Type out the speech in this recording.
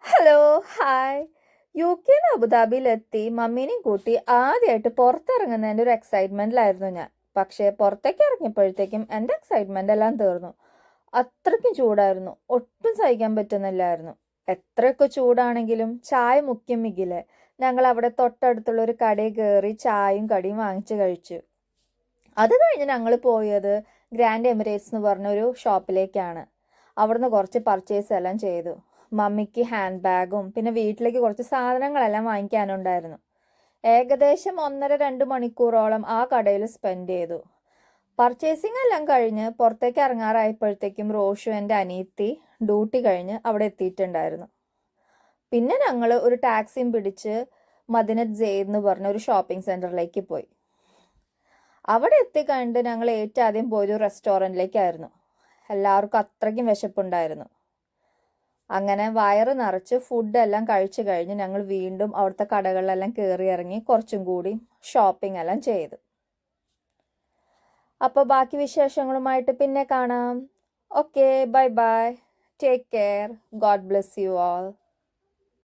Hello, hi. യുകെന്ന് അബുദാബിയിലെത്തി മമ്മീനെയും കൂട്ടി ആദ്യമായിട്ട് പുറത്തിറങ്ങുന്നതിൻ്റെ ഒരു എക്സൈറ്റ്മെൻറ്റിലായിരുന്നു ഞാൻ. പക്ഷേ പുറത്തേക്ക് ഇറങ്ങിയപ്പോഴത്തേക്കും എൻ്റെ എക്സൈറ്റ്മെൻ്റ് എല്ലാം തീർന്നു. അത്രയ്ക്കും ചൂടായിരുന്നു, ഒട്ടും സഹിക്കാൻ പറ്റുന്നില്ലായിരുന്നു. എത്രയൊക്കെ ചൂടാണെങ്കിലും ചായ മുഖ്യം മികിലെ ഞങ്ങൾ അവിടെ തൊട്ടടുത്തുള്ള ഒരു കടയിൽ കയറി ചായയും കടിയും വാങ്ങിച്ച് കഴിച്ചു. അത് കഴിഞ്ഞ് ഞങ്ങൾ പോയത് ഗ്രാൻഡ് എമിറേറ്റ്സ് എന്ന് പറഞ്ഞൊരു ഷോപ്പിലേക്കാണ്. അവിടുന്ന് കുറച്ച് പർച്ചേസ് എല്ലാം ചെയ്തു. മമ്മിക്ക് ഹാൻഡ് ബാഗും പിന്നെ വീട്ടിലേക്ക് കുറച്ച് സാധനങ്ങളെല്ലാം വാങ്ങിക്കാനുണ്ടായിരുന്നു. ഏകദേശം 1.5-2 മണിക്കൂറോളം ആ കടയിൽ സ്പെൻഡ് ചെയ്തു. പർച്ചേസിംഗ് എല്ലാം കഴിഞ്ഞ് പുറത്തേക്ക് ഇറങ്ങാറായപ്പോഴത്തേക്കും റോഷു എൻ്റെ അനിയത്തി ഡ്യൂട്ടി കഴിഞ്ഞ് അവിടെ എത്തിയിട്ടുണ്ടായിരുന്നു. പിന്നെ ഞങ്ങൾ ഒരു ടാക്സിയും പിടിച്ച് മദിനത്ത് സെയ്ദ് എന്ന് പറഞ്ഞ ഒരു ഷോപ്പിംഗ് സെൻറ്ററിലേക്ക് പോയി. അവിടെ എത്തിക്കണ്ട് ഞങ്ങൾ ഏറ്റവും ആദ്യം പോയൊരു റെസ്റ്റോറൻറ്റിലേക്കായിരുന്നു. എല്ലാവർക്കും അത്രയ്ക്കും വിശപ്പുണ്ടായിരുന്നു. അങ്ങനെ വയറ് നിറച്ച് ഫുഡെല്ലാം കഴിച്ചു കഴിഞ്ഞ് ഞങ്ങൾ വീണ്ടും അവിടുത്തെ കടകളിലെല്ലാം കയറി ഇറങ്ങി കുറച്ചും കൂടി ഷോപ്പിംഗ് എല്ലാം ചെയ്തു. അപ്പോൾ ബാക്കി വിശേഷങ്ങളുമായിട്ട് പിന്നെ കാണാം. Okay, bye bye. Take care. God bless you all.